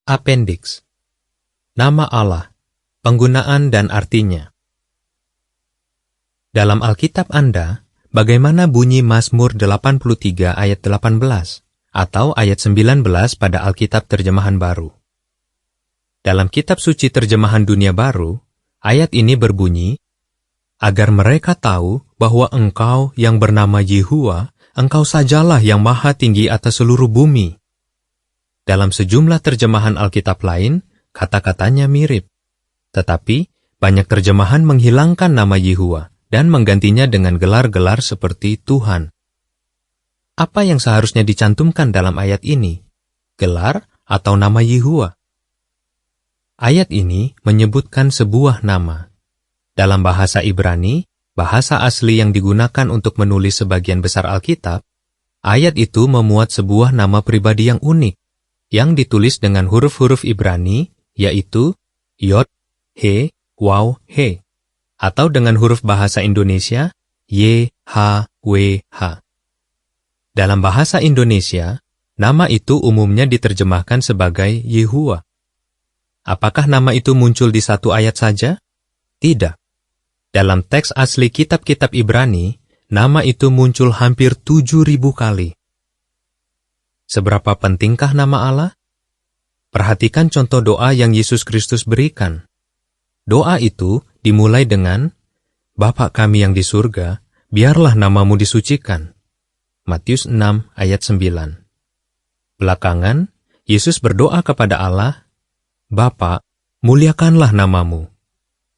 Appendix. Nama Allah, penggunaan dan artinya. Dalam Alkitab Anda, bagaimana bunyi Mazmur 83 ayat 18 atau ayat 19 pada Alkitab Terjemahan Baru? Dalam Kitab Suci Terjemahan Dunia Baru, ayat ini berbunyi, agar mereka tahu bahwa Engkau yang bernama Yehuwa, Engkau sajalah yang maha tinggi atas seluruh bumi. Dalam sejumlah terjemahan Alkitab lain, kata-katanya mirip. Tetapi, banyak terjemahan menghilangkan nama Yehuwa dan menggantinya dengan gelar-gelar seperti Tuhan. Apa yang seharusnya dicantumkan dalam ayat ini? Gelar atau nama Yehuwa? Ayat ini menyebutkan sebuah nama. Dalam bahasa Ibrani, bahasa asli yang digunakan untuk menulis sebagian besar Alkitab, ayat itu memuat sebuah nama pribadi yang unik, yang ditulis dengan huruf-huruf Ibrani, yaitu Yod, He, Waw, He, atau dengan huruf bahasa Indonesia, Y, H, W, H. Dalam bahasa Indonesia, nama itu umumnya diterjemahkan sebagai Yehuwa. Apakah nama itu muncul di satu ayat saja? Tidak. Dalam teks asli kitab-kitab Ibrani, nama itu muncul hampir 7.000 kali. Seberapa pentingkah nama Allah? Perhatikan contoh doa yang Yesus Kristus berikan. Doa itu dimulai dengan, Bapa kami yang di surga, biarlah namamu disucikan. Matius 6 ayat 9. Belakangan, Yesus berdoa kepada Allah, Bapa, muliakanlah namamu.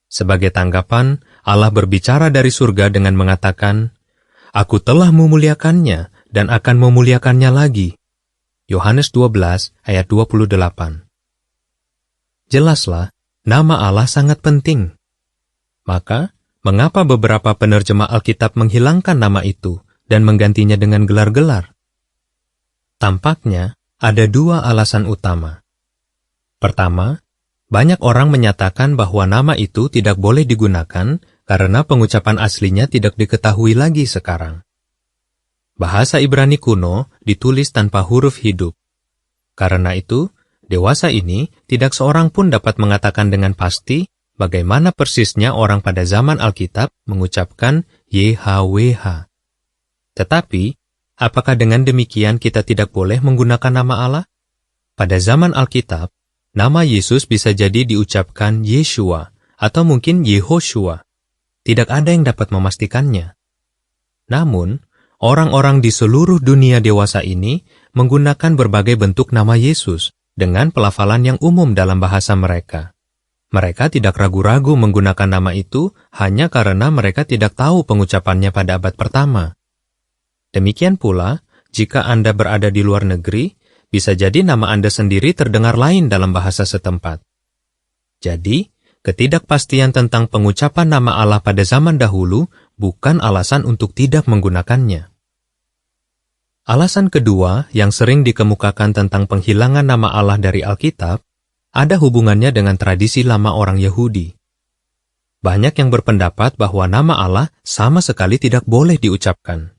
Sebagai tanggapan, Allah berbicara dari surga dengan mengatakan, Aku telah memuliakannya dan akan memuliakannya lagi. Yohanes 12 ayat 28. Jelaslah, nama Allah sangat penting. Maka, mengapa beberapa penerjemah Alkitab menghilangkan nama itu dan menggantinya dengan gelar-gelar? Tampaknya, ada dua alasan utama. Pertama, banyak orang menyatakan bahwa nama itu tidak boleh digunakan karena pengucapan aslinya tidak diketahui lagi sekarang. Bahasa Ibrani kuno ditulis tanpa huruf hidup. Karena itu, dewasa ini tidak seorang pun dapat mengatakan dengan pasti bagaimana persisnya orang pada zaman Alkitab mengucapkan YHWH. Tetapi, apakah dengan demikian kita tidak boleh menggunakan nama Allah? Pada zaman Alkitab, nama Yesus bisa jadi diucapkan Yeshua atau mungkin Yehoshua. Tidak ada yang dapat memastikannya. Namun, orang-orang di seluruh dunia dewasa ini menggunakan berbagai bentuk nama Yesus dengan pelafalan yang umum dalam bahasa mereka. Mereka tidak ragu-ragu menggunakan nama itu hanya karena mereka tidak tahu pengucapannya pada abad pertama. Demikian pula, jika Anda berada di luar negeri, bisa jadi nama Anda sendiri terdengar lain dalam bahasa setempat. Jadi, ketidakpastian tentang pengucapan nama Allah pada zaman dahulu bukan alasan untuk tidak menggunakannya. Alasan kedua yang sering dikemukakan tentang penghilangan nama Allah dari Alkitab ada hubungannya dengan tradisi lama orang Yahudi. Banyak yang berpendapat bahwa nama Allah sama sekali tidak boleh diucapkan.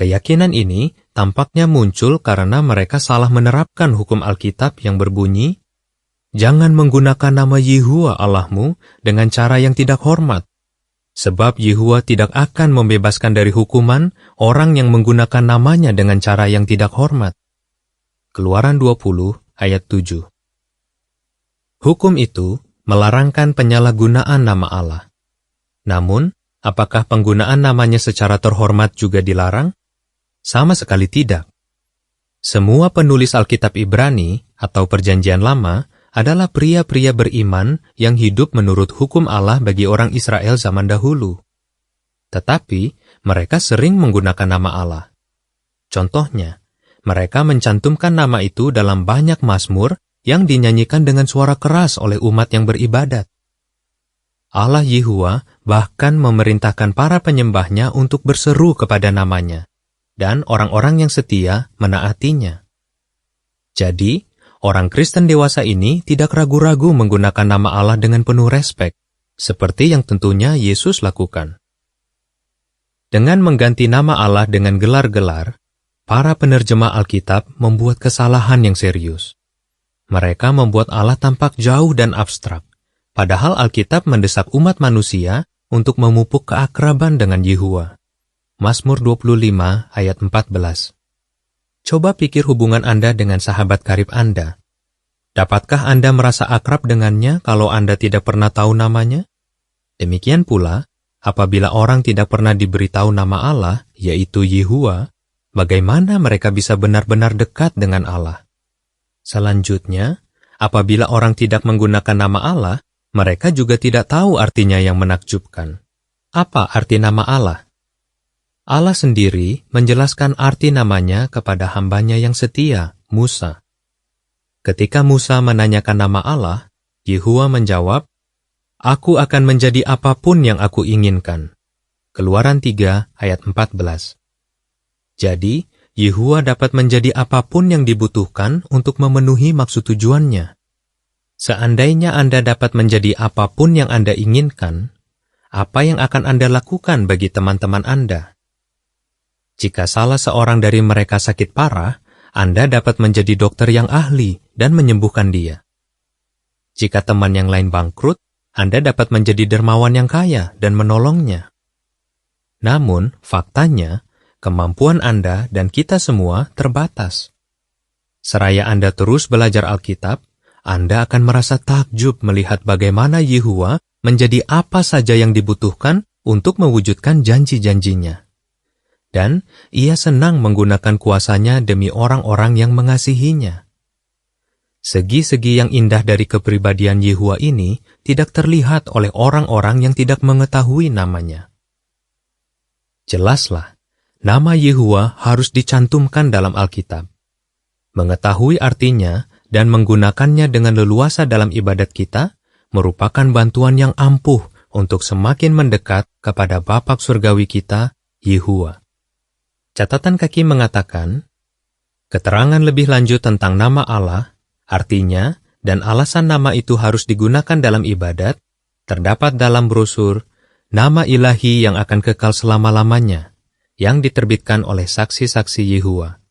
Keyakinan ini tampaknya muncul karena mereka salah menerapkan hukum Alkitab yang berbunyi, Jangan menggunakan nama Yehuwa Allahmu dengan cara yang tidak hormat, sebab Yehuwa tidak akan membebaskan dari hukuman orang yang menggunakan namanya dengan cara yang tidak hormat. Keluaran 20 ayat 7. Hukum itu melarangkan penyalahgunaan nama Allah. Namun, apakah penggunaan namanya secara terhormat juga dilarang? Sama sekali tidak. Semua penulis Alkitab Ibrani atau Perjanjian Lama adalah pria-pria beriman yang hidup menurut hukum Allah bagi orang Israel zaman dahulu. Tetapi, mereka sering menggunakan nama Allah. Contohnya, mereka mencantumkan nama itu dalam banyak mazmur yang dinyanyikan dengan suara keras oleh umat yang beribadat. Allah Yehuwa bahkan memerintahkan para penyembahnya untuk berseru kepada namanya, dan orang-orang yang setia menaatinya. Jadi, orang Kristen dewasa ini tidak ragu-ragu menggunakan nama Allah dengan penuh respek, seperti yang tentunya Yesus lakukan. Dengan mengganti nama Allah dengan gelar-gelar, para penerjemah Alkitab membuat kesalahan yang serius. Mereka membuat Allah tampak jauh dan abstrak, padahal Alkitab mendesak umat manusia untuk memupuk keakraban dengan Yehuwa. Mazmur 25 ayat 14. Coba pikir hubungan Anda dengan sahabat karib Anda. Dapatkah Anda merasa akrab dengannya kalau Anda tidak pernah tahu namanya? Demikian pula, apabila orang tidak pernah diberitahu nama Allah, yaitu Yehuwa, bagaimana mereka bisa benar-benar dekat dengan Allah? Selanjutnya, apabila orang tidak menggunakan nama Allah, mereka juga tidak tahu artinya yang menakjubkan. Apa arti nama Allah? Allah sendiri menjelaskan arti namanya kepada hambanya yang setia, Musa. Ketika Musa menanyakan nama Allah, Yehuwa menjawab, "Aku akan menjadi apapun yang aku inginkan." Keluaran 3 ayat 14. Jadi, Yehuwa dapat menjadi apapun yang dibutuhkan untuk memenuhi maksud tujuannya. Seandainya Anda dapat menjadi apapun yang Anda inginkan, apa yang akan Anda lakukan bagi teman-teman Anda? Jika salah seorang dari mereka sakit parah, Anda dapat menjadi dokter yang ahli dan menyembuhkan dia. Jika teman yang lain bangkrut, Anda dapat menjadi dermawan yang kaya dan menolongnya. Namun, faktanya, kemampuan Anda dan kita semua terbatas. Seraya Anda terus belajar Alkitab, Anda akan merasa takjub melihat bagaimana Yehuwa menjadi apa saja yang dibutuhkan untuk mewujudkan janji-janjinya. Dan Ia senang menggunakan kuasanya demi orang-orang yang mengasihinya. Segi-segi yang indah dari kepribadian Yehuwa ini tidak terlihat oleh orang-orang yang tidak mengetahui namanya. Jelaslah, nama Yehuwa harus dicantumkan dalam Alkitab. Mengetahui artinya dan menggunakannya dengan leluasa dalam ibadat kita merupakan bantuan yang ampuh untuk semakin mendekat kepada Bapa Surgawi kita, Yehuwa. Catatan kaki mengatakan, keterangan lebih lanjut tentang nama Allah, artinya dan alasan nama itu harus digunakan dalam ibadat, terdapat dalam brosur Nama Ilahi yang akan kekal selama-lamanya, yang diterbitkan oleh saksi-saksi Yehuwa.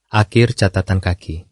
Akhir catatan kaki.